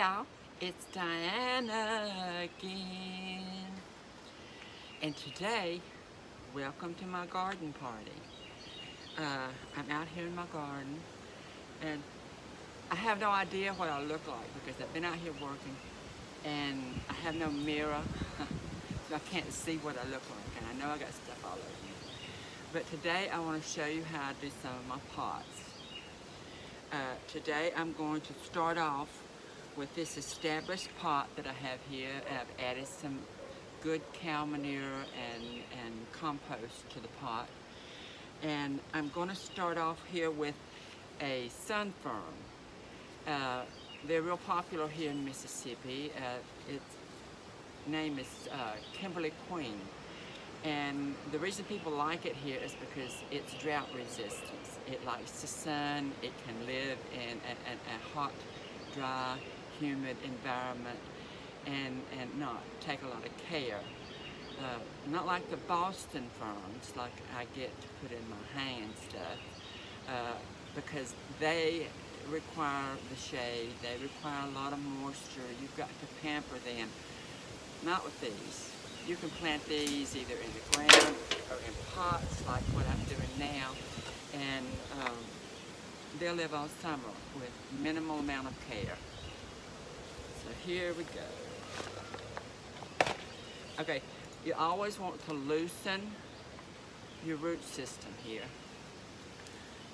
y'all, it's Diana again. And today, welcome to my garden party. I'm out here in my garden and I have no idea what I look like because I've been out here working and I have no mirror so I can't see what I look like, and I know I got stuff all over me. But today I want to show you how to do some of my pots. Today I'm going to start off with this established pot that I have here. I've added some good cow manure and compost to the pot. And I'm going to start off here with a sun fern. They're real popular here in Mississippi. Its name is Kimberly Queen. And the reason people like it here is because it's drought resistant. It likes the sun, it can live in a hot, dry, humid environment and not take a lot of care. Not like the Boston ferns like I get to put in my hand stuff, because they require the shade, they require a lot of moisture, you've got to pamper them. Not with these. You can plant these either in the ground or in pots like what I'm doing now, and they'll live all summer with minimal amount of care. So here we go. Okay, you always want to loosen your root system here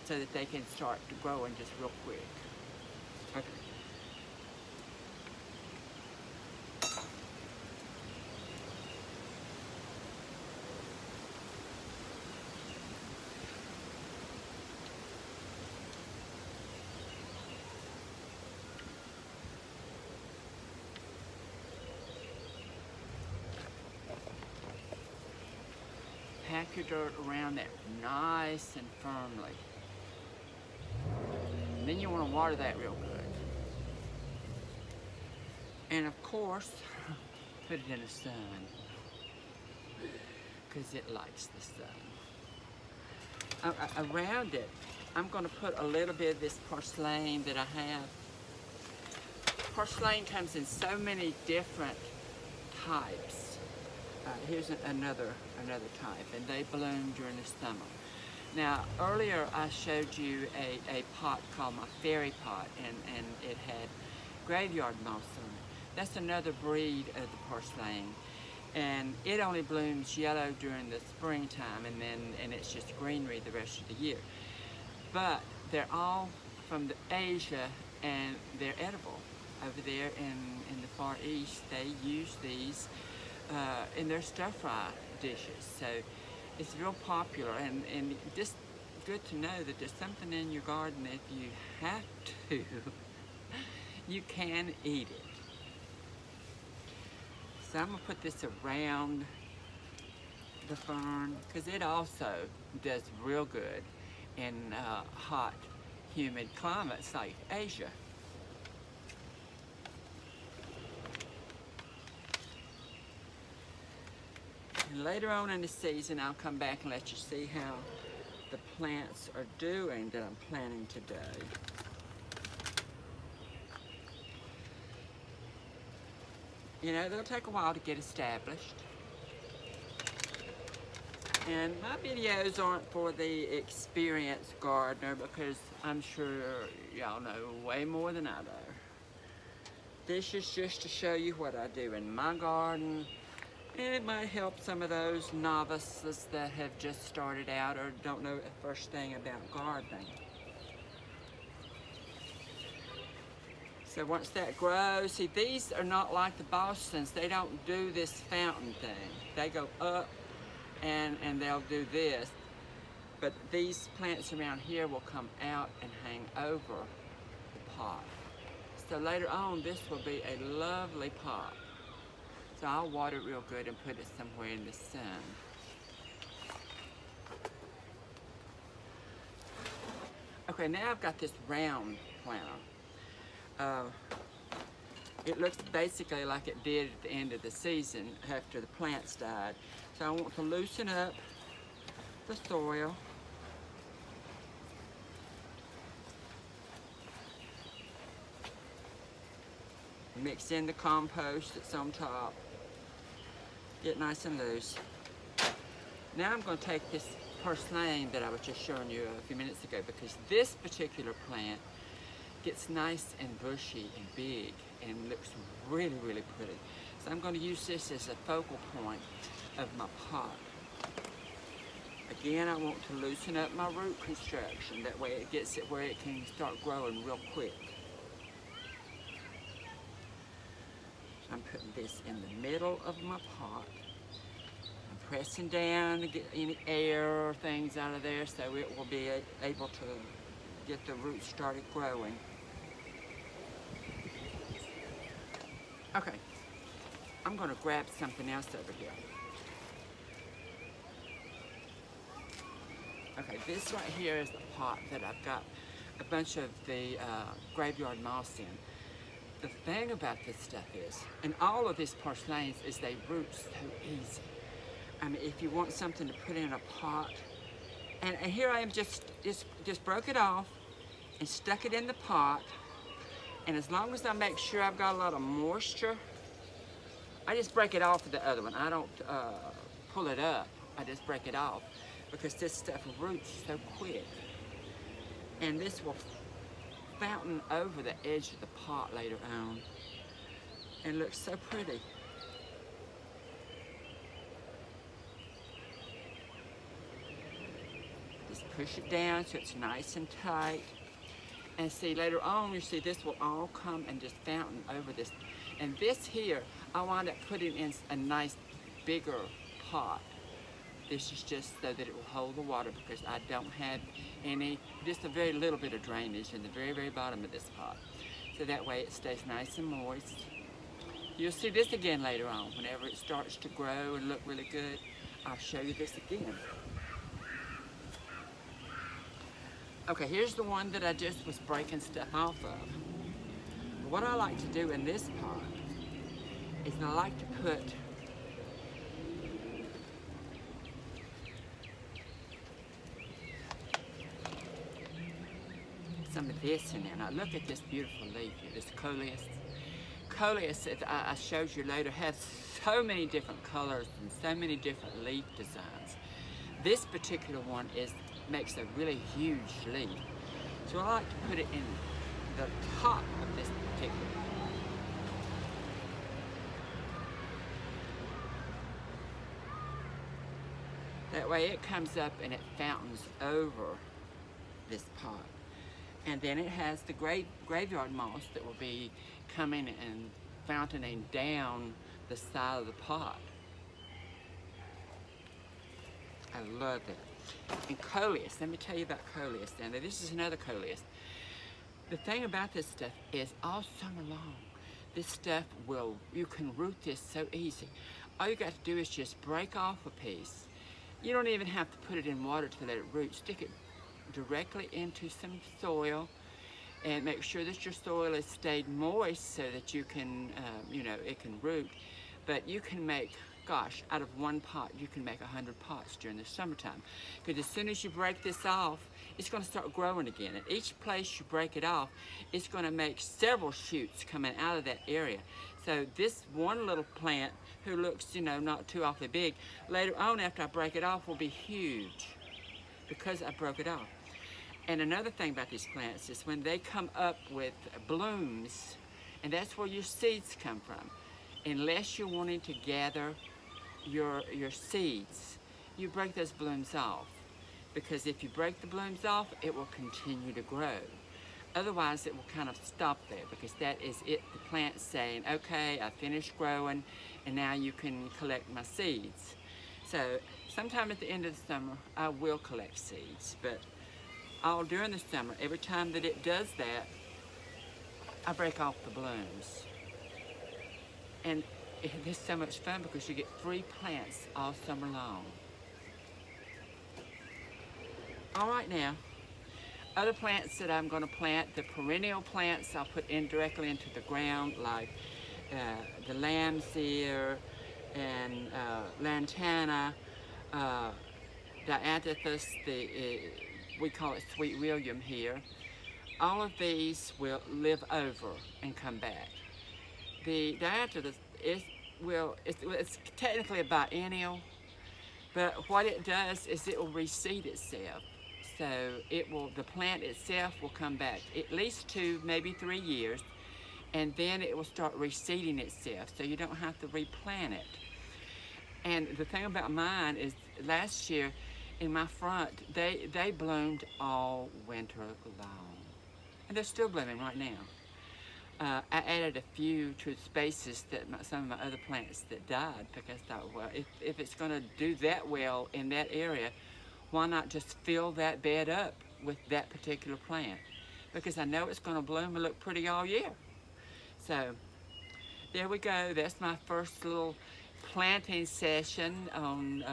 so that they can start to grow in just real quick. Okay. Pack your dirt around that nice and firmly. And then you want to water that real good. And of course, put it in the sun because it likes the sun. Around it, I'm going to put a little bit of this porcelain that I have. Porcelain comes in so many different types. Here's another type, and they bloom during the summer. Now, earlier I showed you a pot called my fairy pot, and it had graveyard moss on it. That's another breed of the porcelain, and it only blooms yellow during the springtime, and it's just greenery the rest of the year. But they're all from Asia, and they're edible. Over there in the Far East, they use these in their stir-fry dishes. So it's real popular, and just good to know that there's something in your garden that if you have to, you can eat it. So I'm gonna put this around the fern because it also does real good in hot, humid climates like Asia. And later on in the season, I'll come back and let you see how the plants are doing that I'm planting today. You know, they'll take a while to get established. And my videos aren't for the experienced gardener because I'm sure y'all know way more than I do. This is just to show you what I do in my garden. And it might help some of those novices that have just started out or don't know the first thing about gardening. So once that grows, see, these are not like the Bostons. They don't do this fountain thing. They go up and they'll do this. But these plants around here will come out and hang over the pot. So later on, this will be a lovely pot. So I'll water it real good and put it somewhere in the sun. Okay, now I've got this round planter. It looks basically like it did at the end of the season after the plants died. So I want to loosen up the soil. Mix in the compost that's on top. Get nice and loose. Now I'm going to take this purslane that I was just showing you a few minutes ago, because this particular plant gets nice and bushy and big and looks really, really pretty. So I'm going to use this as a focal point of my pot. Again, I want to loosen up my root construction. That way it gets it where it can start growing real quick. So I'm putting this in the middle of my pot. I'm pressing down to get any air or things out of there so it will be able to get the roots started growing. Okay, I'm going to grab something else over here. Okay, this right here is the pot that I've got a bunch of the graveyard moss in. The thing about this stuff is, and all of these purslanes, is they root so easy. I mean, if you want something to put in a pot, and here I am just broke it off and stuck it in the pot. And as long as I make sure I've got a lot of moisture, I just break it off of the other one. I don't pull it up. I just break it off because this stuff roots so quick. And this will fountain over the edge of the pot later on and looks so pretty. Just push it down so it's nice and tight. And see, later on, you see this will all come and just fountain over this. And this here, I wound up putting in a nice bigger pot. This is just so that it will hold the water, because I don't have any, just a very little bit of drainage in the very, very bottom of this pot. So that way it stays nice and moist. You'll see this again later on. Whenever it starts to grow and look really good, I'll show you this again. Okay, here's the one that I just was breaking stuff off of. What I like to do in this pot is I like to put some of this in there. Now look at this beautiful leaf here, this coleus. Coleus, I showed you later, has so many different colors and so many different leaf designs. This particular one makes a really huge leaf. So I like to put it in the top of this particular one. That way it comes up and it fountains over this pot. And then it has the graveyard moss that will be coming and fountaining down the side of the pot. I love it. And coleus, let me tell you about coleus. Now this is another coleus. The thing about this stuff is all summer long, this stuff you can root this so easy. All you got to do is just break off a piece. You don't even have to put it in water to let it root. Stick it directly into some soil and make sure that your soil has stayed moist so that you can, it can root. But you can make, gosh, out of one pot, you can make 100 pots during the summertime. Because as soon as you break this off, it's going to start growing again. And each place you break it off, it's going to make several shoots coming out of that area. So this one little plant, who looks, not too awfully big, later on after I break it off will be huge because I broke it off. And another thing about these plants is when they come up with blooms, and that's where your seeds come from. Unless you're wanting to gather your seeds, you break those blooms off. Because if you break the blooms off, it will continue to grow. Otherwise, it will kind of stop there, because that is it, the plant saying, okay, I finished growing, and now you can collect my seeds. So sometime at the end of the summer, I will collect seeds, but all during the summer, every time that it does that, I break off the blooms. And it's so much fun because you get free plants all summer long. All right now, other plants that I'm going to plant, the perennial plants I'll put in directly into the ground, like the lamb's ear and lantana, dianthus, we call it Sweet William here. All of these will live over and come back. the diameter is, well, it's technically a biennial, but what it does is it will reseed itself. So the plant itself will come back at least 2, maybe 3 years, and then it will start reseeding itself, so you don't have to replant it. And the thing about mine is last year in my front, they bloomed all winter long. And they're still blooming right now. I added a few to spaces that some of my other plants that died, because I thought, well, if it's going to do that well in that area, why not just fill that bed up with that particular plant? Because I know it's going to bloom and look pretty all year. So there we go. That's my first little planting session on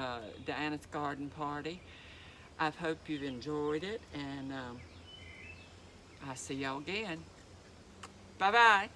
Diana's garden party. I hope you've enjoyed it, and I'll see y'all again. Bye-bye.